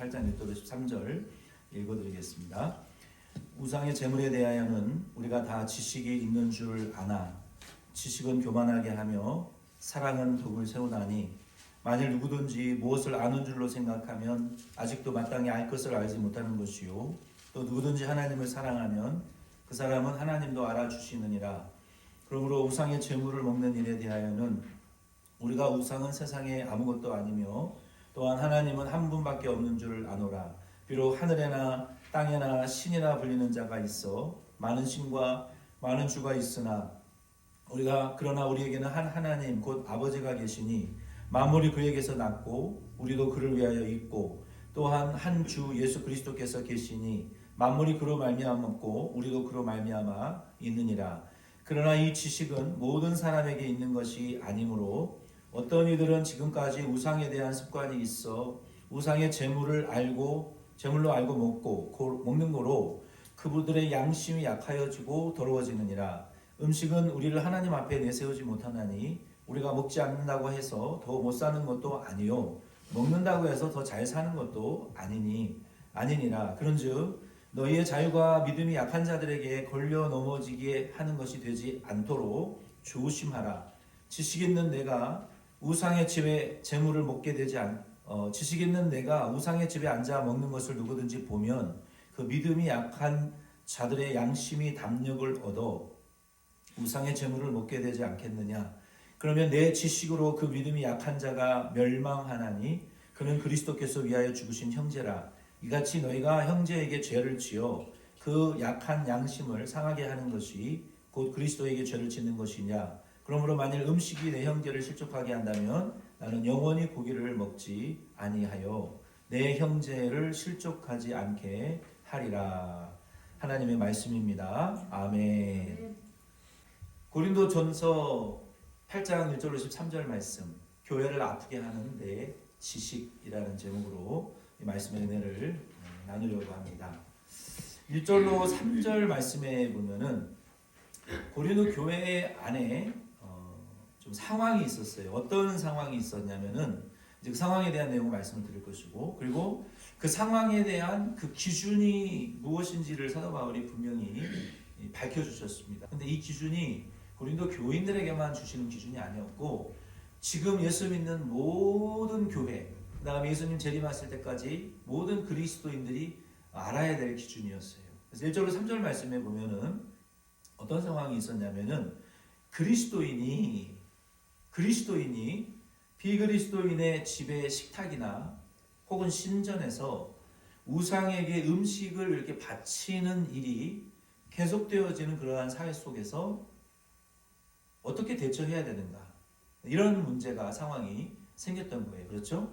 8장 1절로 13절 읽어드리겠습니다. 우상의 제물에 대하여는 우리가 다 지식이 있는 줄 아나 지식은 교만하게 하며 사랑은 덕을 세우나니 만일 누구든지 무엇을 아는 줄로 생각하면 아직도 마땅히 알 것을 알지 못하는 것이요 또 누구든지 하나님을 사랑하면 그 사람은 하나님도 알아주시느니라. 그러므로 우상의 제물을 먹는 일에 대하여는 우리가 우상은 세상에 아무것도 아니며 또한 하나님은 한 분밖에 없는 줄 아노라. 비록 하늘에나 땅에나 신이라 불리는 자가 있어 많은 신과 많은 주가 있으나 그러나 우리에게는 한 하나님 곧 아버지가 계시니 만물이 그에게서 났고 우리도 그를 위하여 있고 또한 한 주 예수 그리스도께서 계시니 만물이 그로 말미암았고 우리도 그로 말미암아 있느니라. 그러나 이 지식은 모든 사람에게 있는 것이 아니므로 어떤 이들은 지금까지 우상에 대한 습관이 있어 우상의 제물로 알고 먹는 거로 그분들의 양심이 약하여지고 더러워지느니라. 음식은 우리를 하나님 앞에 내세우지 못하나니 우리가 먹지 않는다고 해서 더 못 사는 것도 아니요 먹는다고 해서 더 잘 사는 것도 아니니라. 그런즉 너희의 자유가 믿음이 약한 자들에게 걸려 넘어지게 하는 것이 되지 않도록 조심하라. 지식 있는 내가 우상의 집에 제물을 먹게 되지 지식 있는 내가 우상의 집에 앉아 먹는 것을 누구든지 보면 그 믿음이 약한 자들의 양심이 담력을 얻어 우상의 제물을 먹게 되지 않겠느냐. 그러면 내 지식으로 그 믿음이 약한 자가 멸망하나니 그는 그리스도께서 위하여 죽으신 형제라. 이같이 너희가 형제에게 죄를 지어 그 약한 양심을 상하게 하는 것이 곧 그리스도에게 죄를 짓는 것이냐. 그러므로 만일 음식이 내 형제를 실족하게 한다면 나는 영원히 고기를 먹지 아니하여 내 형제를 실족하지 않게 하리라. 하나님의 말씀입니다. 아멘. 고린도전서 8장 1절로 13절 말씀, 교회를 아프게 하는 내 지식이라는 제목으로 이 말씀의 은혜를 나누려고 합니다. 1절로 3절 말씀에 보면은 고린도 교회 안에 좀 상황이 있었어요. 어떤 상황이 있었냐면은 이제 그 상황에 대한 내용을 말씀을 드릴 것이고, 그리고 그 상황에 대한 그 기준이 무엇인지를 사도 바울이 분명히 밝혀주셨습니다. 근데 이 기준이 고린도 교인들에게만 주시는 기준이 아니었고 지금 예수 믿는 모든 교회, 그 다음에 예수님 재림하실 때까지 모든 그리스도인들이 알아야 될 기준이었어요. 그래서 1절로 3절 말씀에 보면은 어떤 상황이 있었냐면은 그리스도인이 비그리스도인의 집의 식탁이나 혹은 신전에서 우상에게 음식을 이렇게 바치는 일이 계속되어지는 그러한 사회 속에서 어떻게 대처해야 되는가, 이런 문제가 상황이 생겼던 거예요. 그렇죠?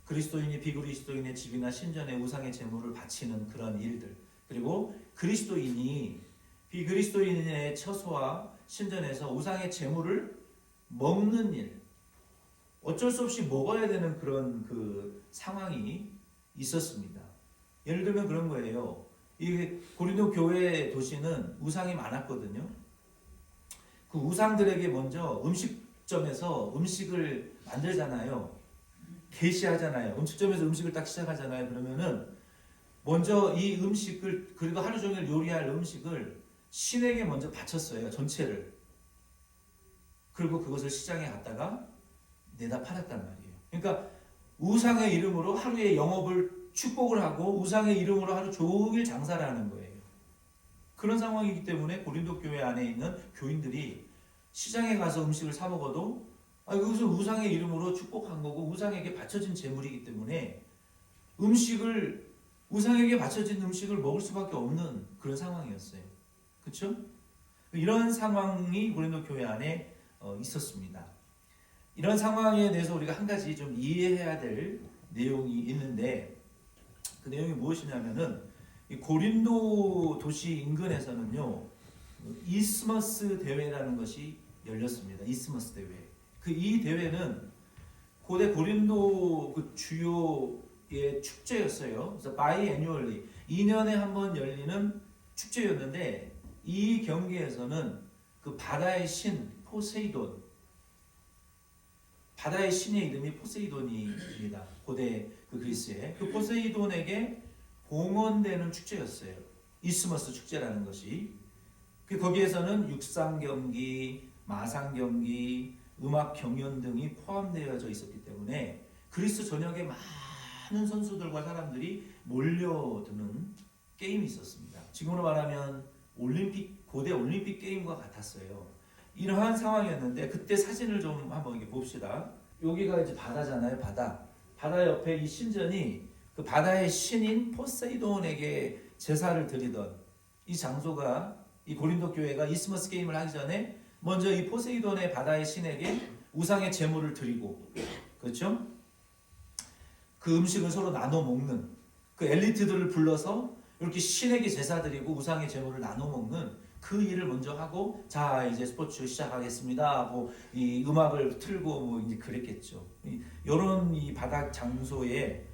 그리스도인이 비그리스도인의 집이나 신전에 우상의 제물을 바치는 그런 일들, 그리고 그리스도인이 비그리스도인의 처소와 신전에서 우상의 제물을 먹는 일, 어쩔 수 없이 먹어야 되는 그런 그 상황이 있었습니다. 예를 들면 그런 거예요. 이 고린도 교회 도시는 우상이 많았거든요. 그 우상들에게 먼저 음식점에서 음식을 만들잖아요. 게시하잖아요. 음식점에서 음식을 딱 시작하잖아요. 그러면은 먼저 이 음식을, 그리고 하루 종일 요리할 음식을 신에게 먼저 바쳤어요. 전체를. 그리고 그것을 시장에 갔다가 내다 팔았단 말이에요. 그러니까 우상의 이름으로 하루의 영업을 축복을 하고 우상의 이름으로 하루 종일 장사를 하는 거예요. 그런 상황이기 때문에 고린도 교회 안에 있는 교인들이 시장에 가서 음식을 사 먹어도 이것은 우상의 이름으로 축복한 거고 우상에게 바쳐진 제물이기 때문에 우상에게 바쳐진 음식을 먹을 수밖에 없는 그런 상황이었어요. 그렇죠? 이런 상황이 고린도 교회 안에 있었습니다. 이런 상황에 대해서 우리가 한 가지 좀 이해해야 될 내용이 있는데, 그 내용이 무엇이냐면은 이 고린도 도시 인근에서는요 이스머스 대회라는 것이 열렸습니다. 이스머스 대회. 이 대회는 고대 고린도 그 주요의 축제였어요. 그래서 바이애뉴얼리 2년에 한 번 열리는 축제였는데 이 경기에서는 그 바다의 신 포세이돈, 바다의 신의 이름이 포세이돈입니다. 고대 그 그 그리스에 그 포세이돈에게 봉헌되는 축제였어요. 이스머스 축제라는 것이. 거기에서는 육상 경기, 마상 경기, 음악 경연 등이 포함되어져 있었기 때문에 그리스 전역에 많은 선수들과 사람들이 몰려드는 게임이 있었습니다. 지금으로 말하면 고대 올림픽 게임과 같았어요. 이러한 상황이었는데 그때 사진을 좀 한번 이렇게 봅시다. 여기가 이제 바다잖아요. 바다 옆에 이 신전이 그 바다의 신인 포세이돈에게 제사를 드리던 이 장소가, 이 고린도 교회가 이스머스 게임을 하기 전에 먼저 이 포세이돈의 바다의 신에게 우상의 제물을 드리고, 그렇죠? 그 음식을 서로 나눠 먹는, 그 엘리트들을 불러서 이렇게 신에게 제사 드리고 우상의 제물을 나눠 먹는 그 일을 먼저 하고, 자 이제 스포츠 시작하겠습니다 하고 이 음악을 틀고 뭐 이제 그랬겠죠. 이런 이 바다 장소에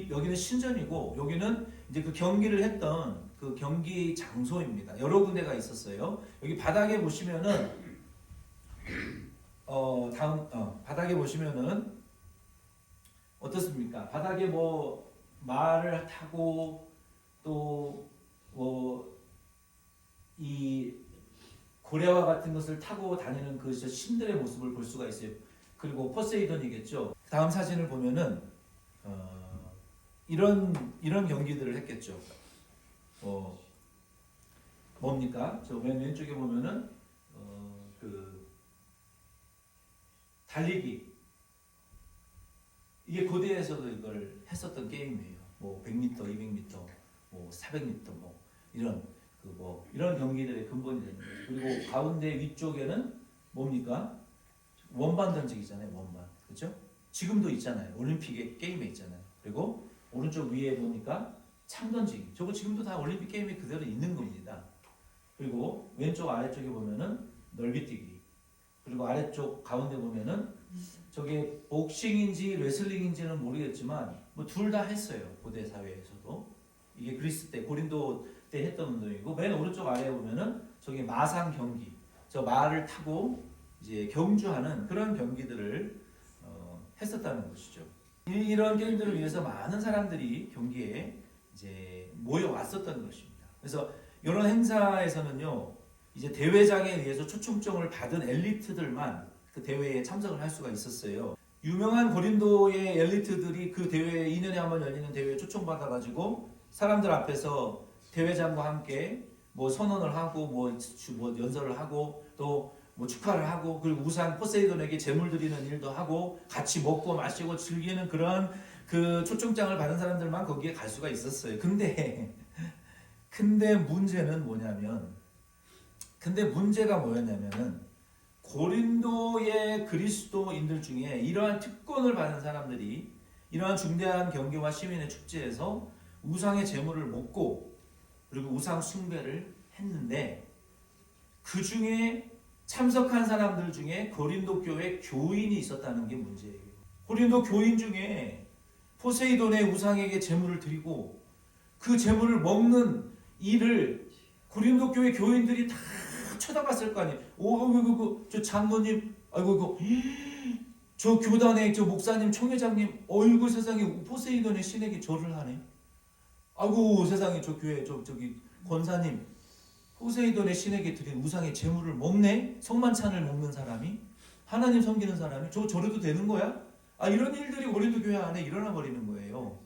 여기는 신전이고 여기는 이제 그 경기를 했던 그 경기 장소입니다. 여러 군데가 있었어요. 여기 바닥에 보시면은 바닥에 보시면은 어떻습니까? 바닥에 뭐 말을 타고 또 뭐 이 고래와 같은 것을 타고 다니는 그 신들의 모습을 볼 수가 있어요. 그리고 포세이돈이겠죠. 다음 사진을 보면은 이런 경기들을 했겠죠. 뭡니까? 저 맨 왼쪽에 보면은 그 달리기. 이게 고대에서도 이걸 했었던 게임이에요. 뭐 100m, 200m, 뭐 400m, 뭐 이런 경기들의 근본이 되는 거죠. 그리고 가운데 위쪽에는 뭡니까? 원반 던지기잖아요. 원반, 그렇죠? 지금도 있잖아요. 올림픽의 게임에 있잖아요. 그리고 오른쪽 위에 보니까 창 던지기. 저거 지금도 다 올림픽 게임에 그대로 있는 겁니다. 그리고 왼쪽 아래쪽에 보면은 넓이뛰기. 그리고 아래쪽 가운데 보면은 저게 복싱인지 레슬링인지는 모르겠지만 뭐 둘 다 했어요. 고대 사회에서도. 이게 그리스 때 고린도 때 했던 운동이고, 맨 오른쪽 아래에 보면은 저게 마상 경기. 저 말을 타고 이제 경주하는 그런 경기들을 했었다는 것이죠. 이런 게임들을 위해서 많은 사람들이 경기에 이제 모여왔었던 것입니다. 그래서 이런 행사에서는요, 이제 대회장에 의해서 초청장을 받은 엘리트들만 그 대회에 참석을 할 수가 있었어요. 유명한 고린도의 엘리트들이 그 대회에 2년에 한 번 열리는 대회에 초청받아가지고 사람들 앞에서 대회장과 함께 뭐 선언을 하고 뭐 연설을 하고 또 뭐 축하를 하고, 그리고 우상 포세이돈에게 제물 드리는 일도 하고 같이 먹고 마시고 즐기는 그런 그 초청장을 받은 사람들만 거기에 갈 수가 있었어요. 근데 문제는 뭐냐면, 문제가 뭐였냐면은 고린도의 그리스도인들 중에 이러한 특권을 받은 사람들이 이러한 중대한 경기와 시민의 축제에서 우상의 제물을 먹고 그리고 우상 숭배를 했는데, 그 중에 참석한 사람들 중에 고린도 교회 교인이 있었다는 게 문제예요. 고린도 교인 중에 포세이돈의 우상에게 제물을 드리고 그 제물을 먹는 일을 고린도 교회 교인들이 다 쳐다봤을 거 아니에요. 저 장로님, 저 교단의 저 목사님, 총회장님, 어이구 세상에 포세이돈의 신에게 절을 하네. 아이고 세상에 저 교회 저기 권사님, 포세이돈의 신에게 드린 우상의 제물을 먹네? 성만찬을 먹는 사람이? 하나님 섬기는 사람이? 저래도 되는 거야? 이런 일들이 고린도 교회 안에 일어나 버리는 거예요.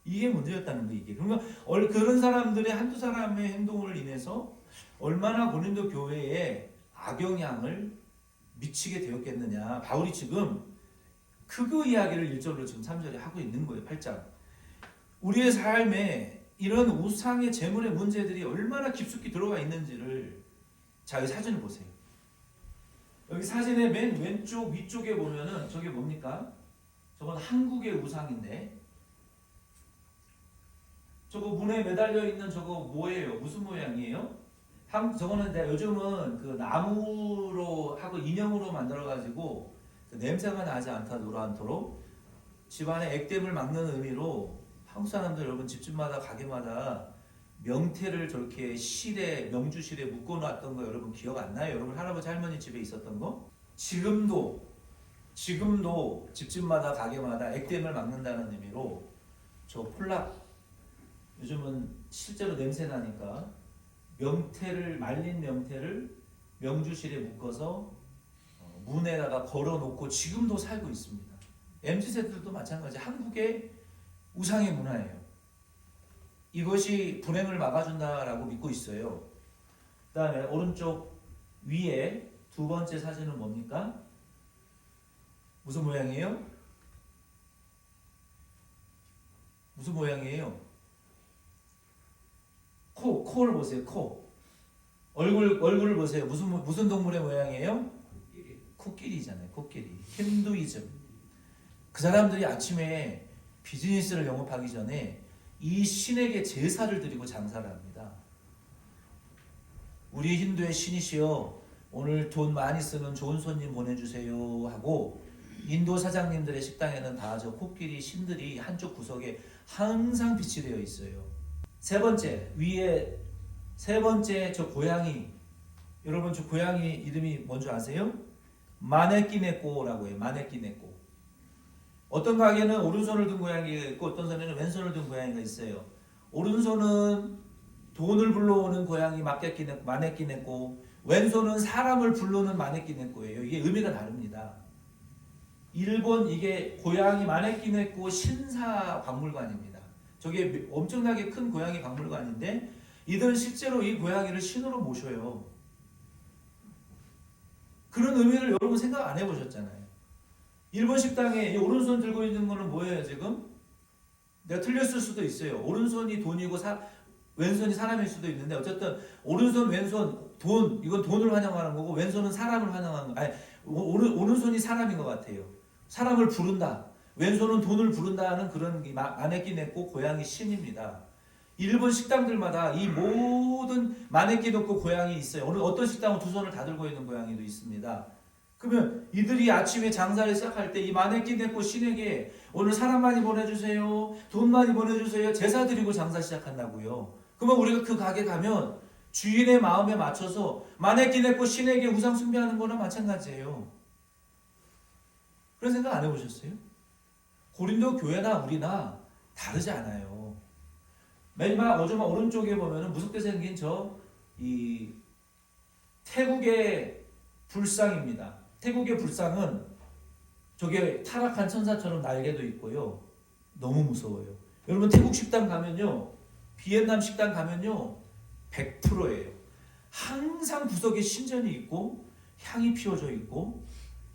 이게 문제였다는 거예요. 이게. 그러면 그런 사람들의 한두 사람의 행동을 인해서 얼마나 고린도 교회에 악영향을 미치게 되었겠느냐. 바울이 지금 그거 이야기를 1절로 지금 3절에 하고 있는 거예요. 8장. 우리의 삶에 이런 우상의 제물의 문제들이 얼마나 깊숙이 들어가 있는지를, 자, 이 사진을 보세요. 여기 사진의 맨 왼쪽 위쪽에 보면은 저게 뭡니까? 저건 한국의 우상인데, 저거 문에 매달려 있는 저거 뭐예요? 무슨 모양이에요? 저거는 요즘은 그 나무로 하고 인형으로 만들어가지고 그 냄새가 나지 않도록 집안에 액땜을 막는 의미로 한국 사람들 여러분 집집마다 가게마다 명태를 저렇게 명주실에 묶어놨던 거 여러분 기억 안 나요? 여러분 할아버지 할머니 집에 있었던 거? 지금도 집집마다 가게마다 액땜을 막는다는 의미로 저 폴락 요즘은 실제로 냄새 나니까 말린 명태를 명주실에 묶어서 문에다가 걸어놓고 지금도 살고 있습니다. MZ세대들도 마찬가지. 한국의 우상의 문화예요. 이것이 불행을 막아준다라고 믿고 있어요. 그 다음에 오른쪽 위에 두 번째 사진은 뭡니까? 무슨 모양이에요? 무슨 모양이에요? 코를 보세요. 코. 얼굴을 보세요. 무슨 동물의 모양이에요? 코끼리잖아요. 코끼리. 힌두이즘. 그 사람들이 아침에 비즈니스를 영업하기 전에 이 신에게 제사를 드리고 장사를 합니다. 우리 힌두의 신이시여 오늘 돈 많이 쓰는 좋은 손님 보내주세요 하고 인도 사장님들의 식당에는 다 저 코끼리 신들이 한쪽 구석에 항상 비치되어 있어요. 세 번째 위에 세 번째 저 고양이, 여러분 저 고양이 이름이 뭔지 아세요? 마네끼네꼬라고 해요. 마네끼네꼬. 어떤 가게는 오른손을 든 고양이가 있고 어떤 손에는 왼손을 든 고양이가 있어요. 오른손은 돈을 불러오는 고양이 마네끼네꼬, 왼손은 사람을 부르는 마네끼네꼬예요. 이게 의미가 다릅니다. 일본 이게 고양이 마네끼네꼬 신사 박물관입니다. 저게 엄청나게 큰 고양이 박물관인데 이들은 실제로 이 고양이를 신으로 모셔요. 그런 의미를 여러분 생각 안 해보셨잖아요. 일본 식당에 이 오른손 들고 있는 거는 뭐예요 지금? 내가 틀렸을 수도 있어요. 오른손이 돈이고 왼손이 사람일 수도 있는데 어쨌든 오른손 왼손 돈 이건 돈을 환영하는 거고 왼손은 사람을 환영하는 거. 아니 오른손이 사람인 것 같아요. 사람을 부른다. 왼손은 돈을 부른다는 그런 마네끼네꼬 고양이 신입니다. 일본 식당들마다 이 모든 마네끼네꼬 고양이 있어요. 어떤 식당은 두 손을 다 들고 있는 고양이도 있습니다. 그러면 이들이 아침에 장사를 시작할 때 이 마네끼네꼬 신에게 오늘 사람 많이 보내주세요. 돈 많이 보내주세요. 제사 드리고 장사 시작한다고요. 그러면 우리가 그 가게 가면 주인의 마음에 맞춰서 마네끼네꼬 신에게 우상 숭배하는 거나 마찬가지예요. 그런 생각 안 해보셨어요? 고린도 교회나 우리나 다르지 않아요. 마지막 오른쪽에 보면은 무섭게 생긴 이 태국의 불상입니다. 태국의 불상은 저게 타락한 천사처럼 날개도 있고요. 너무 무서워요. 여러분 태국 식당 가면요, 비엔남 식당 가면요, 100%예요. 항상 구석에 신전이 있고 향이 피워져 있고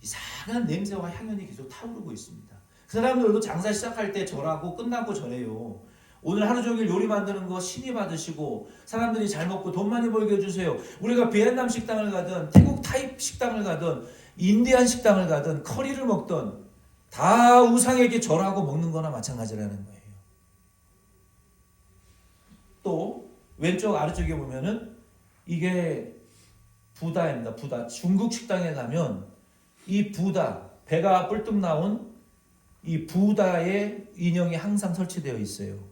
이상한 냄새와 향연이 계속 타오르고 있습니다. 그 사람들도 장사 시작할 때 절하고 끝나고 절해요. 오늘 하루 종일 요리 만드는 거 신이 받으시고 사람들이 잘 먹고 돈 많이 벌게 해주세요. 우리가 비엔남 식당을 가든 태국 타입 식당을 가든 인디안 식당을 가든 커리를 먹든 다 우상에게 절하고 먹는 거나 마찬가지라는 거예요. 또 왼쪽 아래쪽에 보면은 이게 부다입니다. 부다. 중국 식당에 가면 이 부다, 배가 뿔뚝 나온 이 부다의 인형이 항상 설치되어 있어요.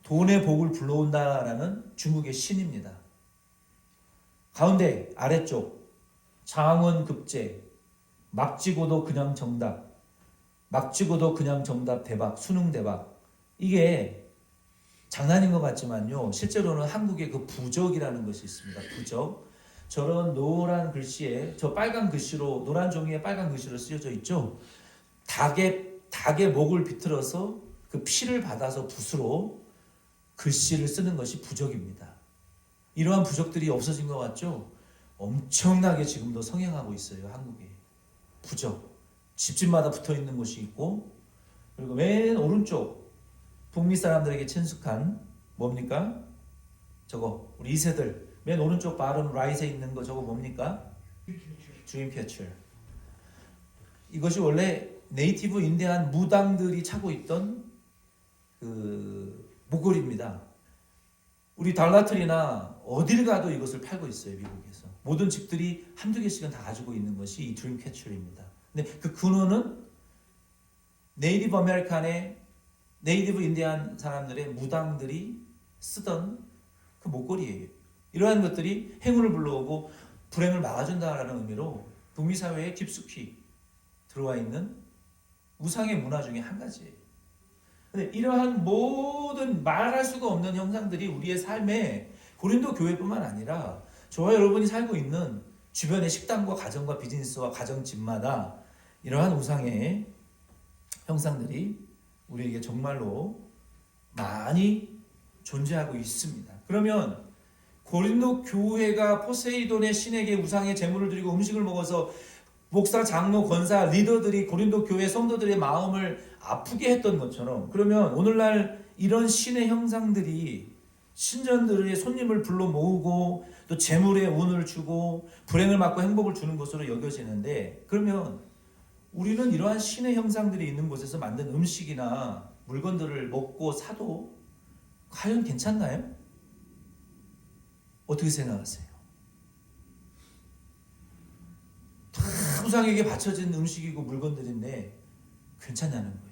돈의 복을 불러온다라는 중국의 신입니다. 가운데 아래쪽 장원급제, 막 찍어도 그냥 정답, 막 찍어도 그냥 정답 대박, 수능 대박. 이게 장난인 것 같지만요, 실제로는 한국에 그 부적이라는 것이 있습니다. 부적. 저런 노란 글씨에 저 빨간 글씨로 노란 종이에 빨간 글씨로 쓰여져 있죠. 닭의 목을 비틀어서 그 피를 받아서 붓으로 글씨를 쓰는 것이 부적입니다. 이러한 부적들이 없어진 것 같죠? 엄청나게 지금도 성행하고 있어요. 한국에. 부적. 집집마다 붙어있는 곳이 있고, 그리고 맨 오른쪽 북미 사람들에게 친숙한 뭡니까? 저거 우리 2세들 맨 오른쪽 바른 라이트에 있는 거 저거 뭡니까? 주인 패출. 이것이 원래 네이티브 인디안 무당들이 차고 있던 그 목걸이입니다. 우리 달라트리나 어딜 가도 이것을 팔고 있어요. 미국에서. 모든 집들이 한두 개씩은 다 가지고 있는 것이 이 드림 캐쳐입니다. 근데 그 근원은 네이티브 아메리칸의 네이티브 인디안 사람들의 무당들이 쓰던 그 목걸이예요. 이러한 것들이 행운을 불러오고 불행을 막아준다라는 의미로 북미 사회에 깊숙이 들어와 있는 우상의 문화 중에 한 가지예요. 근데 이러한 모든 말할 수가 없는 형상들이 우리의 삶에 고린도 교회뿐만 아니라 저와 여러분이 살고 있는 주변의 식당과 가정과 비즈니스와 가정집마다 이러한 우상의 형상들이 우리에게 정말로 많이 존재하고 있습니다. 그러면 고린도 교회가 포세이돈의 신에게 우상의 제물을 드리고 음식을 먹어서 목사, 장로, 권사, 리더들이 고린도 교회 성도들의 마음을 아프게 했던 것처럼, 그러면 오늘날 이런 신의 형상들이 신전들의 손님을 불러 모으고 또 재물에 운을 주고 불행을 막고 행복을 주는 것으로 여겨지는데, 그러면 우리는 이러한 신의 형상들이 있는 곳에서 만든 음식이나 물건들을 먹고 사도 과연 괜찮나요? 어떻게 생각하세요? 다 우상에게 바쳐진 음식이고 물건들인데 괜찮냐는 거예요.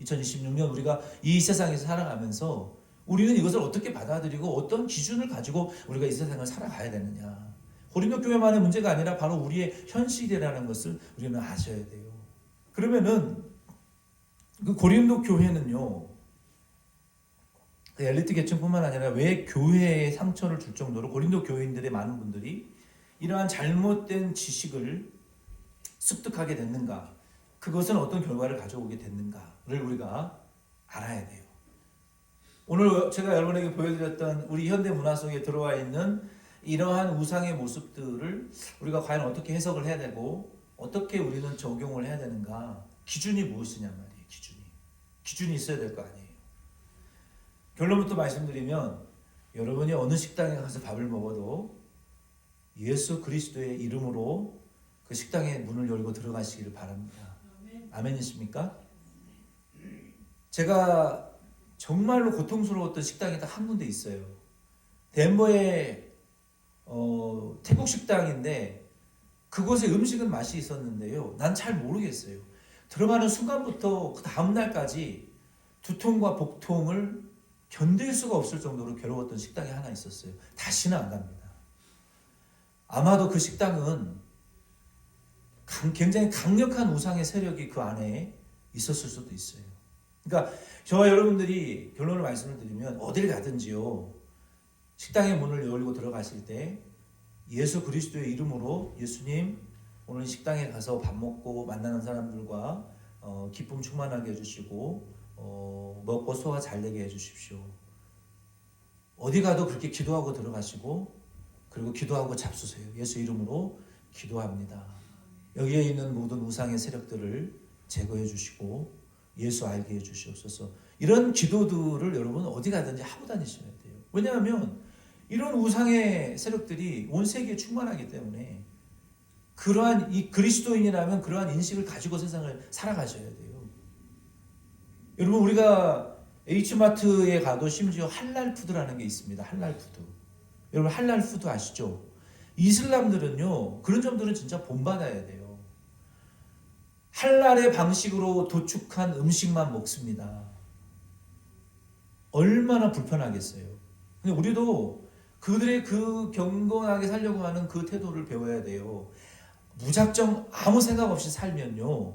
2026년 우리가 이 세상에서 살아가면서 우리는 이것을 어떻게 받아들이고 어떤 기준을 가지고 우리가 이 세상을 살아가야 되느냐. 고린도 교회만의 문제가 아니라 바로 우리의 현실이라는 것을 우리는 아셔야 돼요. 그러면은 그 고린도 교회는요, 그 엘리트 계층뿐만 아니라 왜 교회에 상처를 줄 정도로 고린도 교인들의 많은 분들이 이러한 잘못된 지식을 습득하게 됐는가, 그것은 어떤 결과를 가져오게 됐는가를 우리가 알아야 돼요. 오늘 제가 여러분에게 보여드렸던 우리 현대 문화 속에 들어와 있는 이러한 우상의 모습들을 우리가 과연 어떻게 해석을 해야 되고 어떻게 우리는 적용을 해야 되는가, 기준이 무엇이냐 말이에요. 기준이 있어야 될 거 아니에요. 결론부터 말씀드리면 여러분이 어느 식당에 가서 밥을 먹어도 예수 그리스도의 이름으로 그 식당의 문을 열고 들어가시기를 바랍니다. 아멘이십니까? 제가 정말로 고통스러웠던 식당이 딱 한 군데 있어요. 덴버의 태국 식당인데 그곳의 음식은 맛이 있었는데요, 난 잘 모르겠어요. 들어가는 순간부터 그 다음 날까지 두통과 복통을 견딜 수가 없을 정도로 괴로웠던 식당이 하나 있었어요. 다시는 안 갑니다. 아마도 그 식당은 굉장히 강력한 우상의 세력이 그 안에 있었을 수도 있어요. 그러니까 저와 여러분들이 결론을 말씀을 드리면 어딜 가든지요, 식당의 문을 열고 들어가실 때 예수 그리스도의 이름으로 예수님, 오늘 식당에 가서 밥 먹고 만나는 사람들과 기쁨 충만하게 해주시고 먹고 소화 잘 되게 해주십시오. 어디 가도 그렇게 기도하고 들어가시고, 그리고 기도하고 잡수세요. 예수 이름으로 기도합니다. 여기에 있는 모든 우상의 세력들을 제거해 주시고 예수 알게 해 주시옵소서. 이런 기도들을 여러분 어디 가든지 하고 다니셔야 돼요. 왜냐하면 이런 우상의 세력들이 온 세계에 충만하기 때문에 그러한 이 그리스도인이라면 그러한 인식을 가지고 세상을 살아가셔야 돼요. 여러분, 우리가 H마트에 가도 심지어 할랄 푸드라는 게 있습니다. 할랄 푸드. 여러분, 할랄 푸드 아시죠? 이슬람들은요, 그런 점들은 진짜 본받아야 돼요. 할랄의 방식으로 도축한 음식만 먹습니다. 얼마나 불편하겠어요. 근데 우리도 그들의 그 경건하게 살려고 하는 그 태도를 배워야 돼요. 무작정 아무 생각 없이 살면요,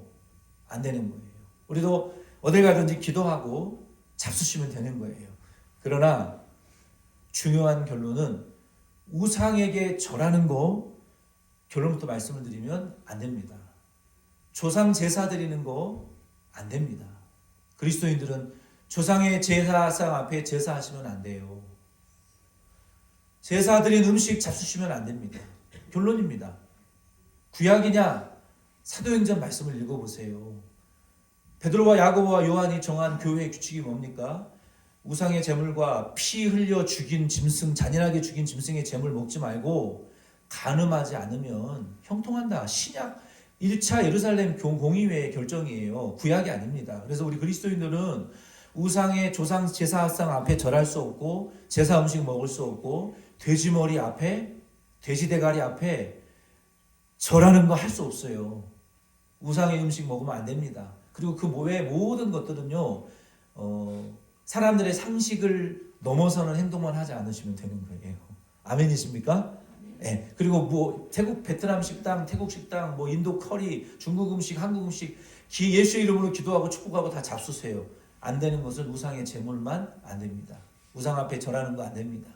안 되는 거예요. 우리도 어딜 가든지 기도하고 잡수시면 되는 거예요. 그러나 중요한 결론은 우상에게 절하는 거, 결론부터 말씀을 드리면 안 됩니다. 조상 제사 드리는 거 안 됩니다. 그리스도인들은 조상의 제사상 앞에 제사하시면 안 돼요. 제사 드린 음식 잡수시면 안 됩니다. 결론입니다. 구약이냐 사도행전 말씀을 읽어보세요. 베드로와 야고보와 요한이 정한 교회의 규칙이 뭡니까? 우상의 제물과 피 흘려 죽인 짐승, 잔인하게 죽인 짐승의 제물 먹지 말고 간음하지 않으면 형통한다. 신약 1차 예루살렘 공의회의 결정이에요. 구약이 아닙니다. 그래서 우리 그리스도인들은 우상의 조상 제사상 앞에 절할 수 없고, 제사 음식 먹을 수 없고, 돼지머리 앞에, 돼지 대가리 앞에 절하는 거 할 수 없어요. 우상의 음식 먹으면 안 됩니다. 그리고 그 외의 모든 것들은요, 사람들의 상식을 넘어서는 행동만 하지 않으시면 되는 거예요. 아멘이십니까? 네. 그리고 뭐 태국 베트남 식당, 태국 식당, 뭐 인도 커리, 중국 음식, 한국 음식, 예수 이름으로 기도하고 축복하고 다 잡수세요. 안 되는 것은 우상의 제물만 안 됩니다. 우상 앞에 절하는 거 안 됩니다.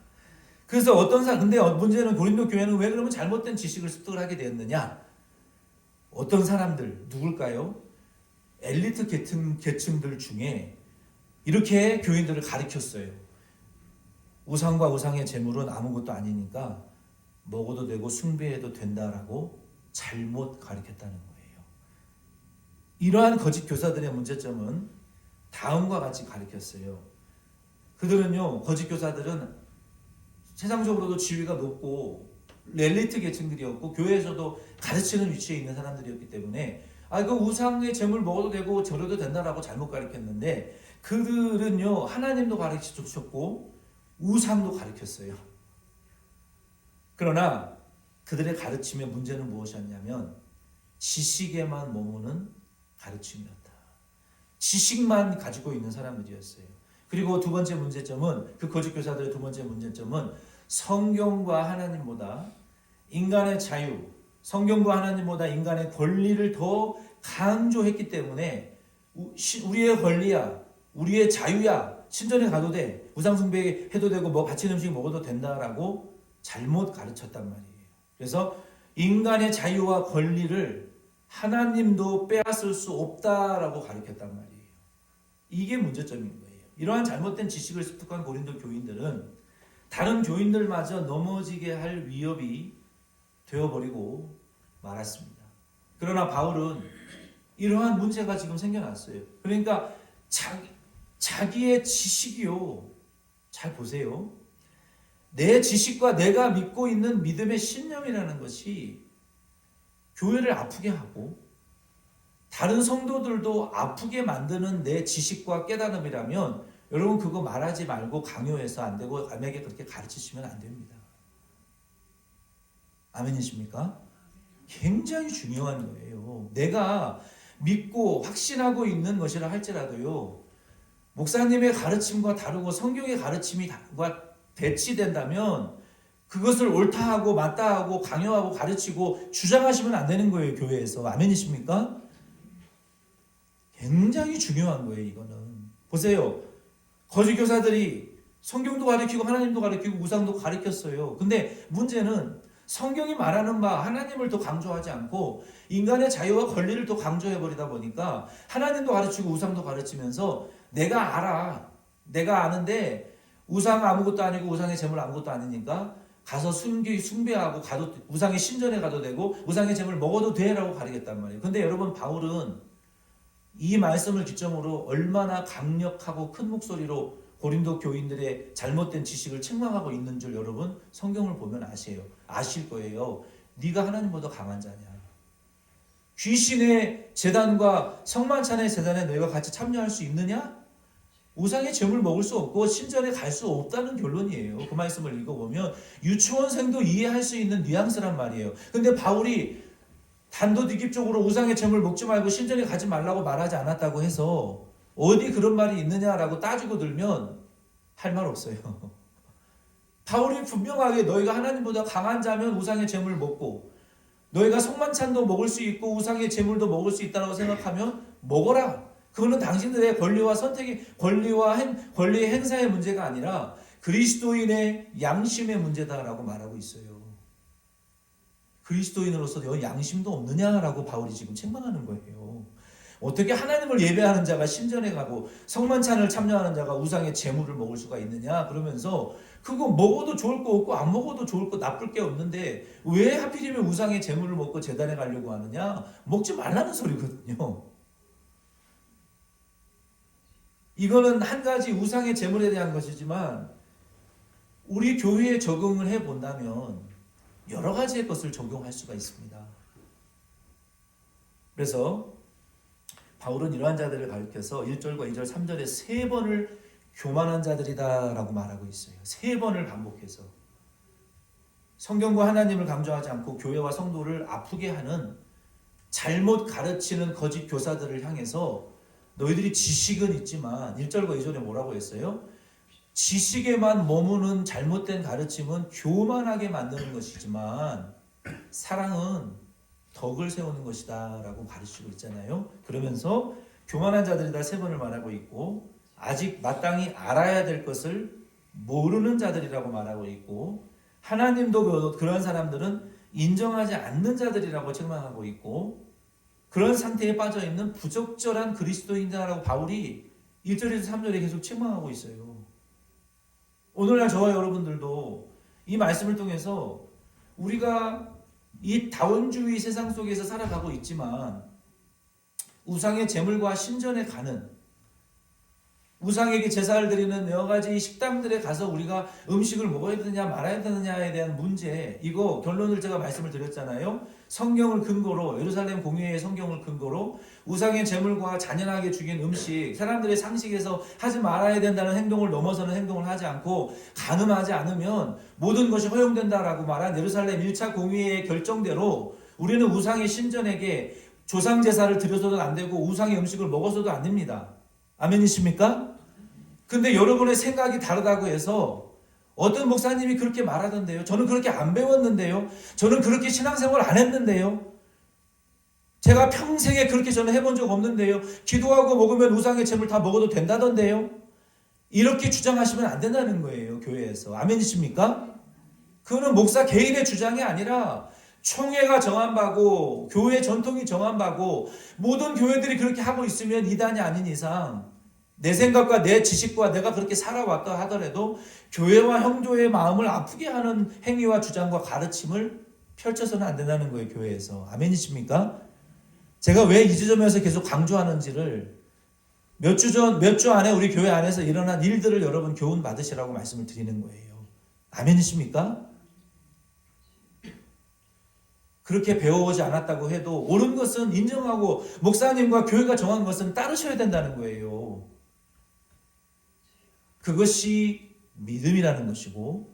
그래서 근데 문제는 고린도 교회는 왜 그러면 잘못된 지식을 습득을 하게 되었느냐? 어떤 사람들, 누굴까요? 엘리트 계층들 중에 이렇게 교인들을 가르쳤어요. 우상과 우상의 제물은 아무것도 아니니까 먹어도 되고 숭배해도 된다라고 잘못 가르쳤다는 거예요. 이러한 거짓 교사들의 문제점은 다음과 같이 가르쳤어요. 그들은요, 거짓 교사들은 세상적으로도 지위가 높고 엘리트 계층들이었고 교회에서도 가르치는 위치에 있는 사람들이었기 때문에 그 우상의 제물 먹어도 되고 저려도 된다라고 잘못 가르쳤는데 그들은요, 하나님도 가르치셨고 우상도 가르쳤어요. 그러나 그들의 가르침의 문제는 무엇이었냐면 지식에만 머무는 가르침이었다. 지식만 가지고 있는 사람들이었어요. 그리고 두 번째 문제점은, 그 거짓 교사들의 두 번째 문제점은 성경과 하나님보다 인간의 자유, 성경과 하나님보다 인간의 권리를 더 강조했기 때문에 우리의 권리야, 우리의 자유야, 신전에 가도 돼, 우상숭배 해도 되고 뭐 바친 음식 먹어도 된다라고 잘못 가르쳤단 말이에요. 그래서 인간의 자유와 권리를 하나님도 빼앗을 수 없다라고 가르쳤단 말이에요. 이게 문제점인 거예요. 이러한 잘못된 지식을 습득한 고린도 교인들은 다른 교인들마저 넘어지게 할 위협이 되어버리고 말았습니다. 그러나 바울은 이러한 문제가 지금 생겨났어요. 그러니까 자기의 지식이요. 잘 보세요. 내 지식과 내가 믿고 있는 믿음의 신념이라는 것이 교회를 아프게 하고 다른 성도들도 아프게 만드는 내 지식과 깨달음이라면 여러분 그거 말하지 말고 강요해서 안 되고 남에게 그렇게 가르치시면 안 됩니다. 아멘이십니까? 굉장히 중요한 거예요. 내가 믿고 확신하고 있는 것이라 할지라도요, 목사님의 가르침과 다르고 성경의 가르침과 대치된다면 그것을 옳다하고 맞다하고 강요하고 가르치고 주장하시면 안 되는 거예요. 교회에서. 아멘이십니까? 굉장히 중요한 거예요. 이거는. 보세요. 거짓 교사들이 성경도 가르치고 하나님도 가르치고 우상도 가르쳤어요. 근데 문제는 성경이 말하는 바 하나님을 더 강조하지 않고 인간의 자유와 권리를 더 강조해버리다 보니까 하나님도 가르치고 우상도 가르치면서 내가 알아. 내가 아는데 우상 아무것도 아니고 우상의 제물 아무것도 아니니까 가서 숭배하고 가도 우상의 신전에 가도 되고 우상의 제물 먹어도 돼라고 가르쳤단 말이에요. 근데 여러분 바울은 이 말씀을 기점으로 얼마나 강력하고 큰 목소리로 고린도 교인들의 잘못된 지식을 책망하고 있는 줄 여러분 성경을 보면 아실 거예요. 네가 하나님보다 강한 자냐. 귀신의 제단과 성만찬의 제단에 너희가 같이 참여할 수 있느냐? 우상의 제물 먹을 수 없고 신전에 갈 수 없다는 결론이에요. 그 말씀을 읽어보면 유치원생도 이해할 수 있는 뉘앙스란 말이에요. 근데 바울이 단도직입적으로 우상의 제물 먹지 말고 신전에 가지 말라고 말하지 않았다고 해서 어디 그런 말이 있느냐라고 따지고 들면 할 말 없어요. 바울이 분명하게 너희가 하나님보다 강한 자면 우상의 제물 먹고 너희가 성만찬도 먹을 수 있고 우상의 제물도 먹을 수 있다고 생각하면 먹어라. 그거는 당신들의 권리와 선택의 권리의 행사의 문제가 아니라 그리스도인의 양심의 문제다라고 말하고 있어요. 그리스도인으로서 너 양심도 없느냐라고 바울이 지금 책망하는 거예요. 어떻게 하나님을 예배하는 자가 신전에 가고 성만찬을 참여하는 자가 우상의 제물을 먹을 수가 있느냐 그러면서 그거 먹어도 좋을 거 없고 안 먹어도 좋을 거 나쁠 게 없는데 왜 하필이면 우상의 제물을 먹고 제단에 가려고 하느냐. 먹지 말라는 소리거든요. 이거는 한 가지 우상의 제물에 대한 것이지만 우리 교회에 적용을 해본다면 여러 가지의 것을 적용할 수가 있습니다. 그래서 바울은 이러한 자들을 가리켜서 1절과 2절, 3절에 3번을 교만한 자들이다 라고 말하고 있어요. 3번을 반복해서 성경과 하나님을 강조하지 않고 교회와 성도를 아프게 하는 잘못 가르치는 거짓 교사들을 향해서 너희들이 지식은 있지만 1절과 2절에 뭐라고 했어요? 지식에만 머무는 잘못된 가르침은 교만하게 만드는 것이지만 사랑은 덕을 세우는 것이다 라고 가르치고 있잖아요. 그러면서 교만한 자들이다 세 번을 말하고 있고, 아직 마땅히 알아야 될 것을 모르는 자들이라고 말하고 있고, 하나님도 그런 사람들은 인정하지 않는 자들이라고 책망하고 있고, 그런 상태에 빠져 있는 부적절한 그리스도인이라고 바울이 1절에서 3절에 계속 책망하고 있어요. 오늘날 저와 여러분들도 이 말씀을 통해서 우리가 이 다원주의 세상 속에서 살아가고 있지만, 우상의 제물과 신전에 가는, 우상에게 제사를 드리는 여러 가지 식당들에 가서 우리가 음식을 먹어야 되느냐 말아야 되느냐에 대한 문제, 이거 결론을 제가 말씀을 드렸잖아요. 성경을 근거로, 예루살렘 공회의 성경을 근거로 우상의 제물과 잔인하게 죽인 음식, 사람들의 상식에서 하지 말아야 된다는 행동을 넘어서는 행동을 하지 않고 간음하지 않으면 모든 것이 허용된다라고 말한 예루살렘 1차 공회의 결정대로 우리는 우상의 신전에게 조상 제사를 드려서도 안 되고 우상의 음식을 먹어서도 안 됩니다. 아멘이십니까? 근데 여러분의 생각이 다르다고 해서 어떤 목사님이 그렇게 말하던데요. 저는 그렇게 안 배웠는데요. 저는 그렇게 신앙생활 안 했는데요. 제가 평생에 그렇게 저는 해본 적 없는데요. 기도하고 먹으면 우상의 제물 다 먹어도 된다던데요. 이렇게 주장하시면 안 된다는 거예요. 교회에서. 아멘이십니까? 그거는 목사 개인의 주장이 아니라 총회가 정한 바고 교회 전통이 정한 바고, 모든 교회들이 그렇게 하고 있으면 이단이 아닌 이상 내 생각과 내 지식과 내가 그렇게 살아왔다 하더라도 교회와 형제의 마음을 아프게 하는 행위와 주장과 가르침을 펼쳐서는 안 된다는 거예요. 교회에서. 아멘이십니까? 제가 왜 이 지점에서 계속 강조하는지를 몇 주 안에 우리 교회 안에서 일어난 일들을 여러분 교훈 받으시라고 말씀을 드리는 거예요. 아멘이십니까? 그렇게 배워오지 않았다고 해도 옳은 것은 인정하고 목사님과 교회가 정한 것은 따르셔야 된다는 거예요. 그것이 믿음이라는 것이고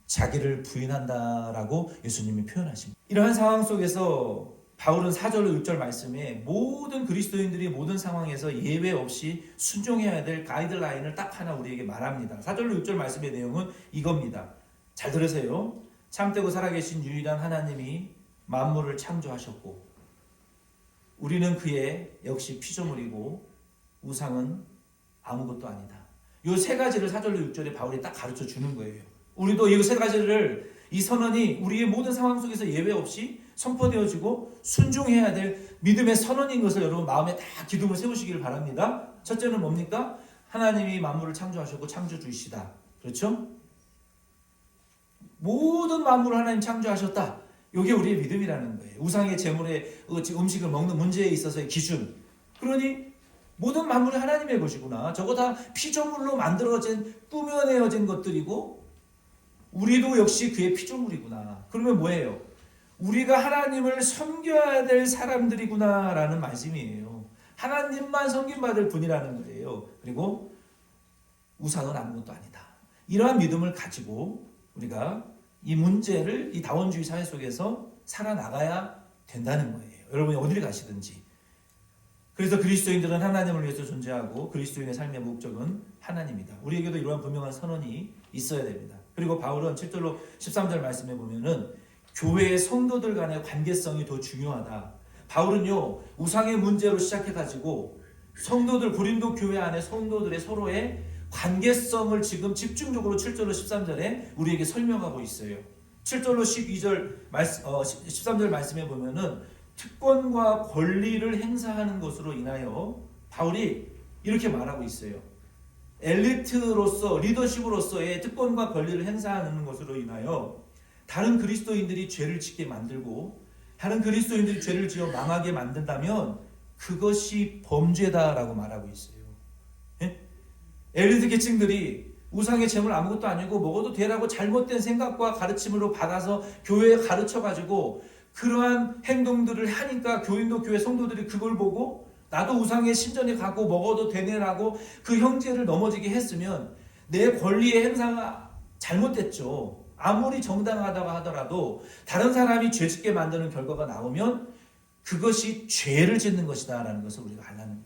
자기를 부인한다라고 예수님이 표현하십니다. 이러한 상황 속에서 바울은 4절로 6절 말씀에 모든 그리스도인들이 모든 상황에서 예외 없이 순종해야 될 가이드라인을 딱 하나 우리에게 말합니다. 4절로 6절 말씀의 내용은 이겁니다. 잘 들으세요. 참되고 살아계신 유일한 하나님이 만물을 창조하셨고 우리는 그의 역시 피조물이고 우상은 아무것도 아니다. 이 세 가지를 4절로 6절에 바울이 딱 가르쳐 주는 거예요. 우리도 이 세 가지를, 이 선언이 우리의 모든 상황 속에서 예외 없이 선포되어지고 순종해야 될 믿음의 선언인 것을 여러분 마음에 다 기둥을 세우시기를 바랍니다. 첫째는 뭡니까? 하나님이 만물을 창조하셨고 창조주이시다. 그렇죠? 모든 만물을 하나님 창조하셨다. 이게 우리의 믿음이라는 거예요. 우상의 제물에 음식을 먹는 문제에 있어서의 기준. 그러니 모든 만물이 하나님의 것이구나. 저거 다 피조물로 만들어진, 꾸며내어진 것들이고 우리도 역시 그의 피조물이구나. 그러면 뭐예요? 우리가 하나님을 섬겨야 될 사람들이구나라는 말씀이에요. 하나님만 섬김받을 분이라는 거예요. 그리고 우상은 아무것도 아니다. 이러한 믿음을 가지고 우리가 이 문제를, 이 다원주의 사회 속에서 살아나가야 된다는 거예요. 여러분이 어디를 가시든지. 그래서 그리스도인들은 하나님을 위해서 존재하고 그리스도인의 삶의 목적은 하나님이다. 우리에게도 이러한 분명한 선언이 있어야 됩니다. 그리고 바울은 7절로 13절 말씀해 보면은 교회의 성도들 간의 관계성이 더 중요하다. 바울은요, 우상의 문제로 시작해가지고 성도들, 고린도 교회 안에 성도들의 서로의 관계성을 지금 집중적으로 7절로 13절에 우리에게 설명하고 있어요. 7절로 13절 말씀해 보면은 특권과 권리를 행사하는 것으로 인하여 바울이 이렇게 말하고 있어요. 엘리트로서, 리더십으로서의 특권과 권리를 행사하는 것으로 인하여 다른 그리스도인들이 죄를 짓게 만들고 다른 그리스도인들이 죄를 지어 망하게 만든다면 그것이 범죄다라고 말하고 있어요. 예? 엘리트 계층들이 우상의 제물 아무것도 아니고 먹어도 되라고 잘못된 생각과 가르침으로 받아서 교회에 가르쳐가지고 그러한 행동들을 하니까 교인도 교회 성도들이 그걸 보고 나도 우상의 신전에 가고 먹어도 되네라고 그 형제를 넘어지게 했으면 내 권리의 행사가 잘못됐죠. 아무리 정당하다고 하더라도 다른 사람이 죄짓게 만드는 결과가 나오면 그것이 죄를 짓는 것이다 라는 것을 우리가 알라는 거예요.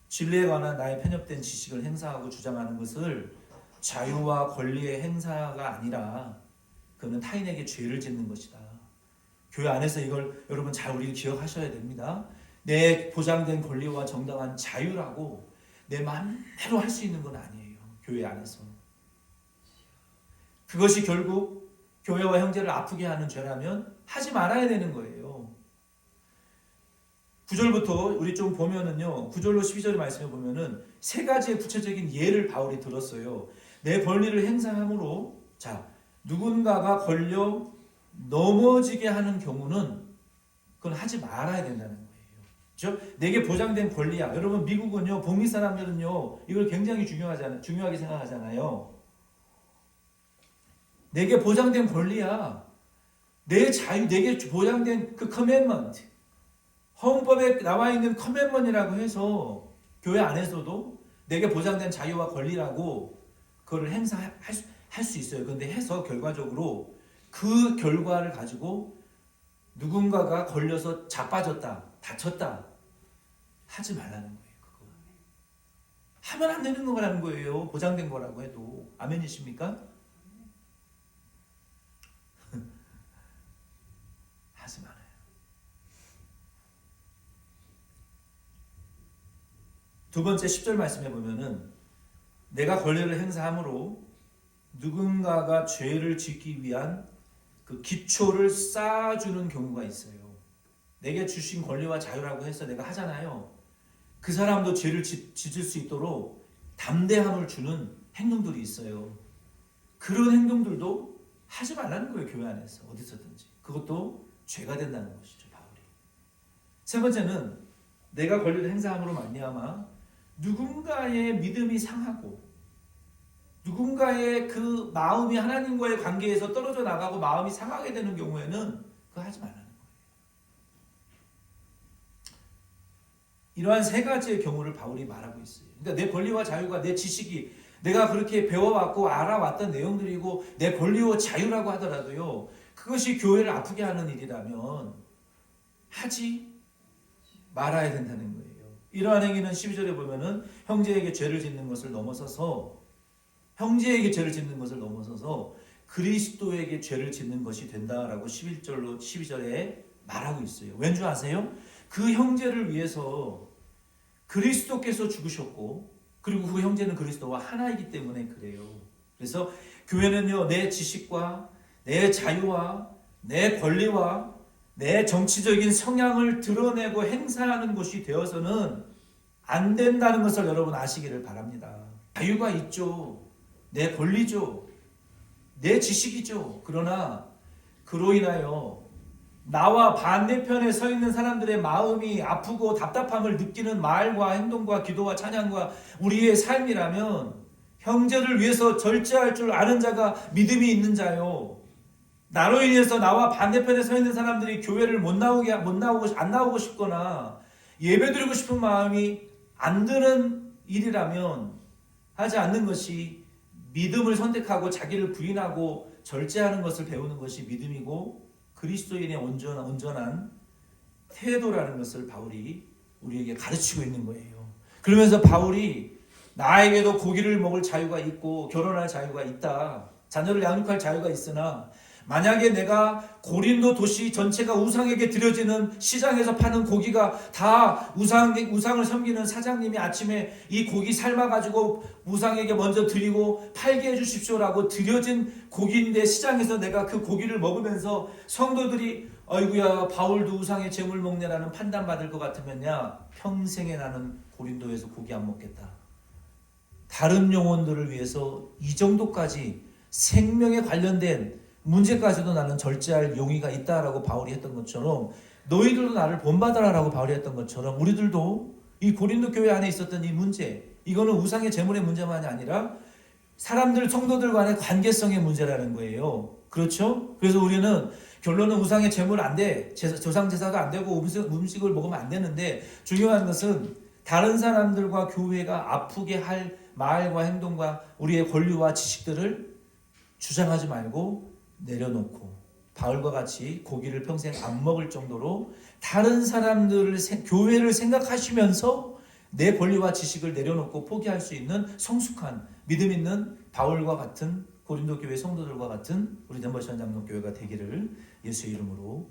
진리에 관한 나의 편협된 지식을 행사하고 주장하는 것을 자유와 권리의 행사가 아니라 그는 타인에게 죄를 짓는 것이다. 교회 안에서 이걸 여러분 잘 우리 기억하셔야 됩니다. 내 보장된 권리와 정당한 자유라고 내 마음대로 할 수 있는 건 아니에요. 교회 안에서. 그것이 결국 교회와 형제를 아프게 하는 죄라면 하지 말아야 되는 거예요. 9절부터 우리 좀 보면은요, 9절로 12절 말씀에 보면은 세 가지의 구체적인 예를 바울이 들었어요. 내 권리를 행사함으로, 자, 누군가가 걸려 넘어지게 하는 경우는 그건 하지 말아야 된다는 거예요. 그렇죠? 내게 보장된 권리야. 여러분, 미국은요, 북미 사람들은요, 이걸 굉장히 중요하게 생각하잖아요. 내게 보장된 권리야. 내 자유, 내게 보장된 그 커맨먼트, 헌법에 나와 있는 커맨먼트라고 해서 교회 안에서도 내게 보장된 자유와 권리라고 그걸 행사할 수 있어요. 그런데 해서 결과적으로 그 결과를 가지고 누군가가 걸려서 자빠졌다, 다쳤다 하지 말라는 거예요. 그거 하면 안 되는 거라는 거예요. 보장된 거라고 해도. 아멘이십니까? 하지 말아요. 두 번째 10절 말씀해 보면은 내가 권리를 행사함으로 누군가가 죄를 짓기 위한 그 기초를 쌓아주는 경우가 있어요. 내게 주신 권리와 자유라고 해서 내가 하잖아요. 그 사람도 죄를 짓을 수 있도록 담대함을 주는 행동들이 있어요. 그런 행동들도 하지 말라는 거예요. 교회 안에서 어디서든지. 그것도 죄가 된다는 것이죠. 바울이. 세 번째는 내가 권리를 행사함으로 말미암아 누군가의 믿음이 상하고 누군가의 그 마음이 하나님과의 관계에서 떨어져 나가고 마음이 상하게 되는 경우에는 그거 하지 말라는 거예요. 이러한 세 가지의 경우를 바울이 말하고 있어요. 그러니까 내 권리와 자유가 내 지식이 내가 그렇게 배워왔고 알아왔던 내용들이고 내 권리와 자유라고 하더라도요. 그것이 교회를 아프게 하는 일이라면 하지 말아야 된다는 거예요. 이러한 행위는 12절에 보면은 형제에게 죄를 짓는 것을 넘어서서 그리스도에게 죄를 짓는 것이 된다라고 11절로 12절에 말하고 있어요. 왠지 아세요? 그 형제를 위해서 그리스도께서 죽으셨고 그리고 그 형제는 그리스도와 하나이기 때문에 그래요. 그래서 교회는요, 내 지식과 내 자유와 내 권리와 내 정치적인 성향을 드러내고 행사하는 곳이 되어서는 안 된다는 것을 여러분 아시기를 바랍니다. 자유가 있죠. 내 권리죠. 내 지식이죠. 그러나 그로 인하여 나와 반대편에 서 있는 사람들의 마음이 아프고 답답함을 느끼는 말과 행동과 기도와 찬양과 우리의 삶이라면 형제를 위해서 절제할 줄 아는 자가 믿음이 있는 자요. 나로 인해서 나와 반대편에 서 있는 사람들이 교회를 안 나오고 싶거나 예배드리고 싶은 마음이 안 드는 일이라면 하지 않는 것이 믿음을 선택하고 자기를 부인하고 절제하는 것을 배우는 것이 믿음이고 그리스도인의 온전한 태도라는 것을 바울이 우리에게 가르치고 있는 거예요. 그러면서 바울이 나에게도 고기를 먹을 자유가 있고 결혼할 자유가 있다. 자녀를 양육할 자유가 있으나 만약에 내가 고린도 도시 전체가 우상에게 드려지는 시장에서 파는 고기가 다 우상을 섬기는 사장님이 아침에 이 고기 삶아가지고 우상에게 먼저 드리고 팔게 해주십시오라고 드려진 고기인데 시장에서 내가 그 고기를 먹으면서 성도들이 아이고야 바울도 우상의 제물 먹네라는 판단받을 것 같으면야 평생에 나는 고린도에서 고기 안 먹겠다. 다른 영혼들을 위해서 이 정도까지 생명에 관련된 문제까지도 나는 절제할 용의가 있다라고 바울이 했던 것처럼 너희들도 나를 본받아라라고 바울이 했던 것처럼 우리들도 이 고린도 교회 안에 있었던 이 문제, 이거는 우상의 제물의 문제만이 아니라 사람들 성도들 간의 관계성의 문제라는 거예요. 그렇죠? 그래서 우리는 결론은 우상의 제물 안 돼, 조상 제사도 안 되고 음식을 먹으면 안 되는데 중요한 것은 다른 사람들과 교회가 아프게 할 말과 행동과 우리의 권리와 지식들을 주장하지 말고 내려놓고 바울과 같이 고기를 평생 안 먹을 정도로 다른 사람들을 교회를 생각하시면서 내 권리와 지식을 내려놓고 포기할 수 있는 성숙한 믿음 있는 바울과 같은 고린도 교회 성도들과 같은 우리 덴버시안 장로교회가 되기를 예수의 이름으로